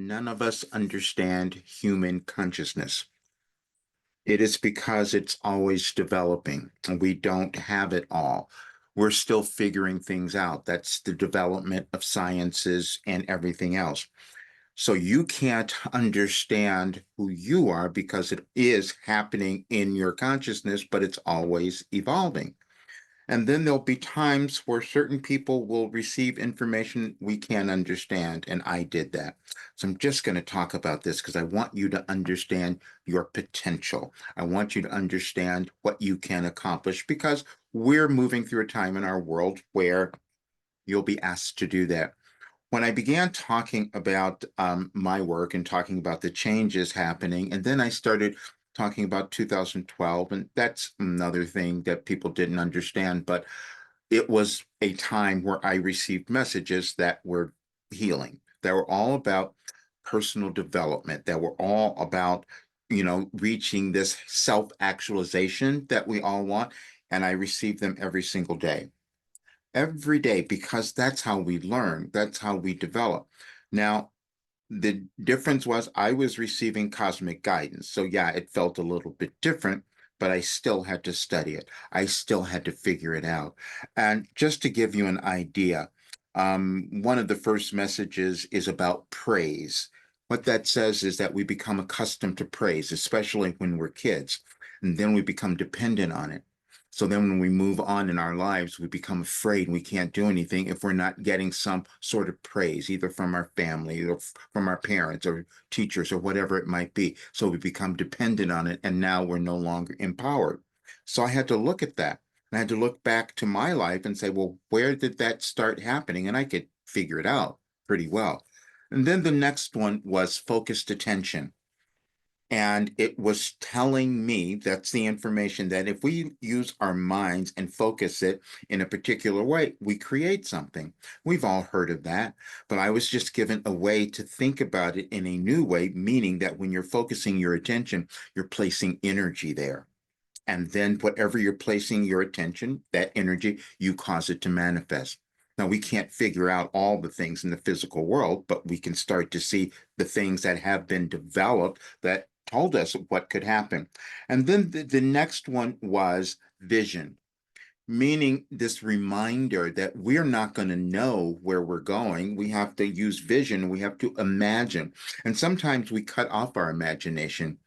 None of us understand human consciousness. It is because it's always developing. We don't have it all. We're still figuring things out. That's the development of sciences and everything else. So you can't understand who you are because it is happening in your consciousness, but it's always evolving. And then there'll be times where certain people will receive information we can't understand. And I did that. So I'm just going to talk about this because I want you to understand your potential. I want you to understand what you can accomplish because we're moving through a time in our world where you'll be asked to do that. When I began talking about my work and talking about the changes happening, and then I started talking about 2012, and that's another thing that people didn't understand, but it was a time where I received messages that were healing, that were all about personal development, that were all about, reaching this self-actualization that we all want. And I received them every day, because that's how we learn, that's how we develop. Now, the difference was I was receiving cosmic guidance. So, yeah, it felt a little bit different, but I still had to study it. I still had to figure it out. And just to give you an idea, one of the first messages is about praise. What that says is that we become accustomed to praise, especially when we're kids, and then we become dependent on it. So then when we move on in our lives, we become afraid we can't do anything if we're not getting some sort of praise, either from our family or from our parents or teachers or whatever it might be. So we become dependent on it, and now we're no longer empowered. So I had to look at that. And I had to look back to my life and say, well, where did that start happening? And I could figure it out pretty well. And then the next one was focused attention. And it was telling me, that's the information, that if we use our minds and focus it in a particular way, we create something. We've all heard of that, but I was just given a way to think about it in a new way, meaning that when you're focusing your attention, you're placing energy there. And then whatever you're placing your attention, that energy, you cause it to manifest. Now, we can't figure out all the things in the physical world, but we can start to see the things that have been developed that told us what could happen. And then the next one was vision, meaning this reminder that we're not going to know where we're going. We have to use vision. We have to imagine. And sometimes we cut off our imagination,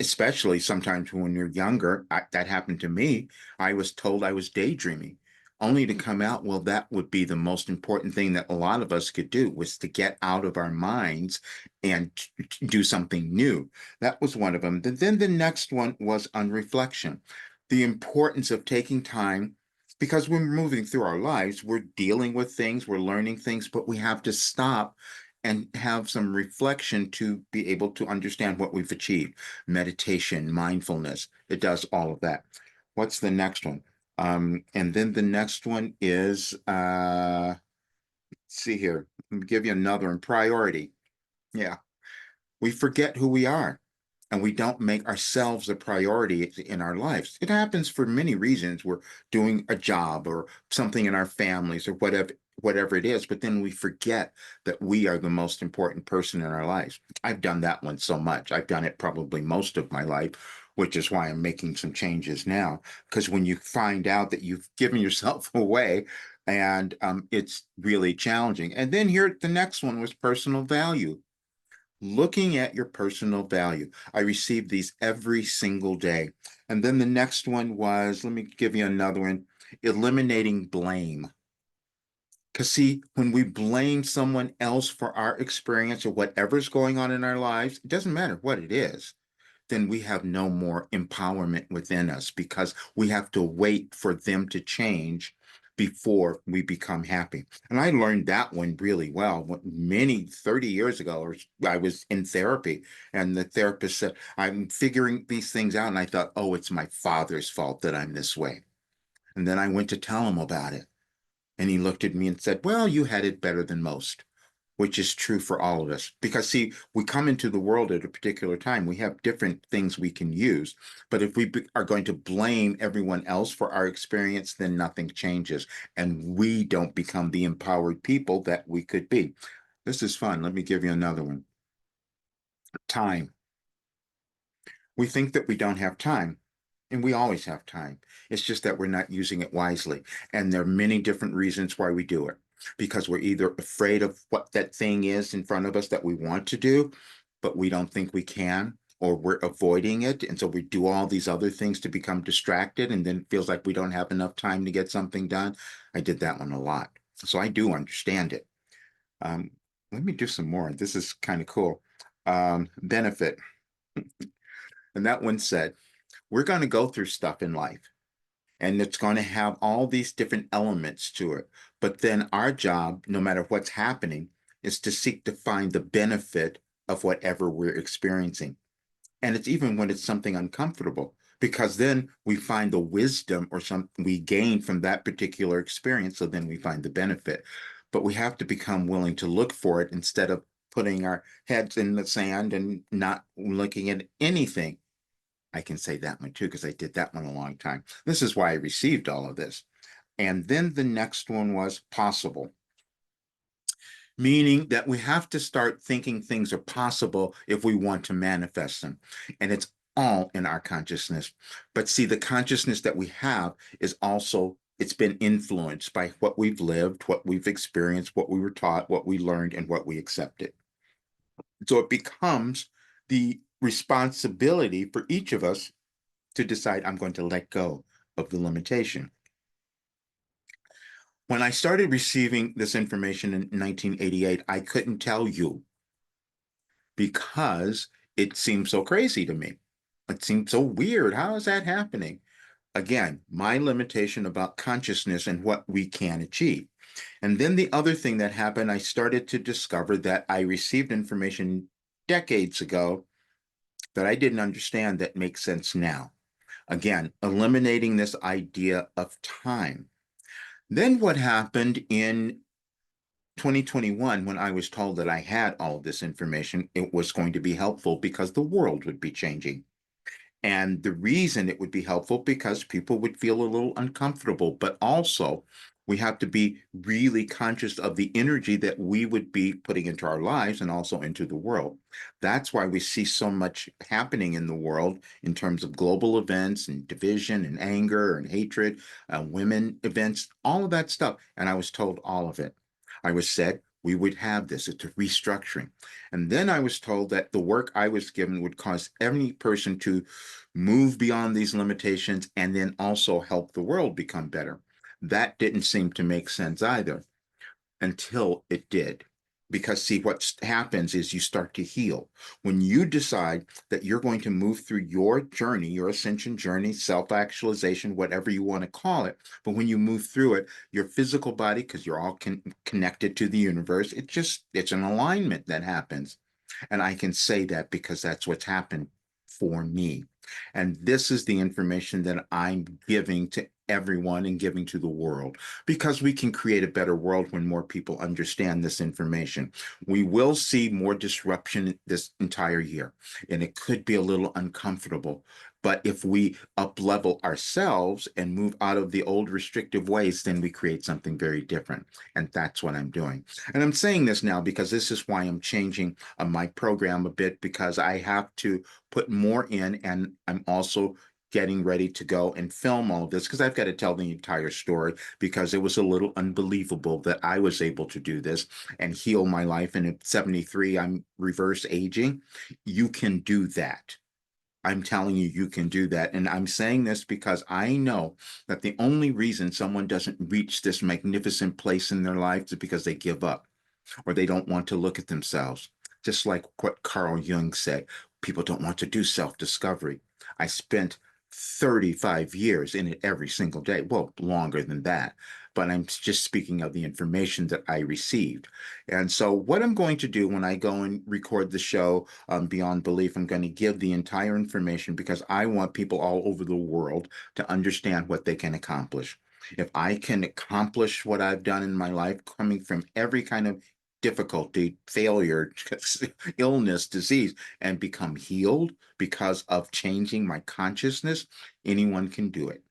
especially sometimes when you're younger. That happened to me. I was told I was daydreaming, only to come out, well, that would be the most important thing that a lot of us could do, was to get out of our minds and do something new. That was one of them. Then the next one was on reflection, the importance of taking time, because when we're moving through our lives, we're dealing with things, we're learning things, but we have to stop and have some reflection to be able to understand what we've achieved. Meditation, mindfulness, it does all of that. What's the next one? And then the next one is, let's see here, let me give you another one, priority. Yeah, we forget who we are, and we don't make ourselves a priority in our lives. It happens for many reasons. We're doing a job or something in our families or whatever it is, but then we forget that we are the most important person in our lives. I've done that one so much. I've done it probably most of my life, which is why I'm making some changes now. Because when you find out that you've given yourself away, and it's really challenging. And then here, the next one was personal value, looking at your personal value. I receive these every single day. And then the next one was, let me give you another one, eliminating blame. Because, see, when we blame someone else for our experience or whatever's going on in our lives, it doesn't matter what it is, then we have no more empowerment within us, because we have to wait for them to change before we become happy. And I learned that one really well. Many 30 years ago, or I was in therapy, and the therapist said, I'm figuring these things out. And I thought, oh, it's my father's fault that I'm this way. And then I went to tell him about it. And he looked at me and said, well, you had it better than most, which is true for all of us. Because, see, we come into the world at a particular time. We have different things we can use. But if we are going to blame everyone else for our experience, then nothing changes. And we don't become the empowered people that we could be. This is fun. Let me give you another one. Time. We think that we don't have time, and we always have time. It's just that we're not using it wisely. And there are many different reasons why we do it. Because we're either afraid of what that thing is in front of us that we want to do, but we don't think we can, or we're avoiding it. And so we do all these other things to become distracted, and then it feels like we don't have enough time to get something done. I did that one a lot. So I do understand it. Um, Let me do some more. This is kind of cool. Benefit. And that one said, we're going to go through stuff in life, and it's going to have all these different elements to it. But then our job, no matter what's happening, is to seek to find the benefit of whatever we're experiencing. And it's even when it's something uncomfortable, because then we find the wisdom or something we gain from that particular experience. So then we find the benefit. But we have to become willing to look for it instead of putting our heads in the sand and not looking at anything. I can say that one too, because I did that one a long time. This is why I received all of this. And then the next one was possible, meaning that we have to start thinking things are possible if we want to manifest them. And it's all in our consciousness. But see, the consciousness that we have is also, it's been influenced by what we've lived, what we've experienced, what we were taught, what we learned, and what we accepted. So it becomes the responsibility for each of us to decide, I'm going to let go of the limitation. When I started receiving this information in 1988, I couldn't tell you because it seemed so crazy to me. It seemed so weird. How is that happening? Again, my limitation about consciousness and what we can achieve. And then the other thing that happened, I started to discover that I received information decades ago that I didn't understand that makes sense now. Again, eliminating this idea of time. Then what happened in 2021, when I was told that I had all of this information, it was going to be helpful because the world would be changing. And the reason it would be helpful because people would feel a little uncomfortable, but also we have to be really conscious of the energy that we would be putting into our lives and also into the world. That's why we see so much happening in the world in terms of global events and division and anger and hatred, women events, all of that stuff. And I was told all of it. I was said we would have this. It's a restructuring. And then I was told that the work I was given would cause every person to move beyond these limitations and then also help the world become better. That didn't seem to make sense either until it did. Because, see, what happens is you start to heal. When you decide that you're going to move through your journey, your ascension journey, self actualization, whatever you want to call it, but when you move through it, your physical body, because you're all connected to the universe, it's an alignment that happens. And I can say that because that's what's happened for me. And this is the information that I'm giving to everyone and giving to the world because we can create a better world when more people understand this information. We will see more disruption this entire year, and it could be a little uncomfortable. But if we up level ourselves and move out of the old restrictive ways, then we create something very different. And that's what I'm doing. And I'm saying this now because this is why I'm changing my program a bit because I have to put more in, and I'm also getting ready to go and film all of this because I've got to tell the entire story because it was a little unbelievable that I was able to do this and heal my life. And at 73, I'm reverse aging. You can do that. I'm telling you, you can do that. And I'm saying this because I know that the only reason someone doesn't reach this magnificent place in their life is because they give up or they don't want to look at themselves. Just like what Carl Jung said, people don't want to do self-discovery. I spent 35 years in it every single day. Well, longer than that. But I'm just speaking of the information that I received. And so, what I'm going to do when I go and record the show Beyond Belief, I'm going to give the entire information because I want people all over the world to understand what they can accomplish. If I can accomplish what I've done in my life, coming from every kind of difficulty, failure, illness, disease, and become healed because of changing my consciousness, anyone can do it.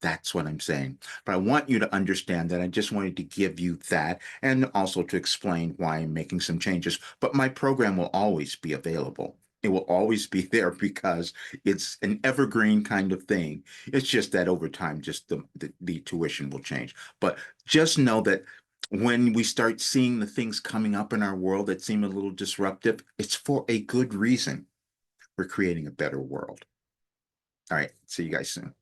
That's what I'm saying. But I want you to understand that I just wanted to give you that and also to explain why I'm making some changes. But my program will always be available. It will always be there because it's an evergreen kind of thing. It's just that over time, just the tuition will change. But just know that when we start seeing the things coming up in our world that seem a little disruptive, it's for a good reason. We're creating a better world. All right. See you guys soon.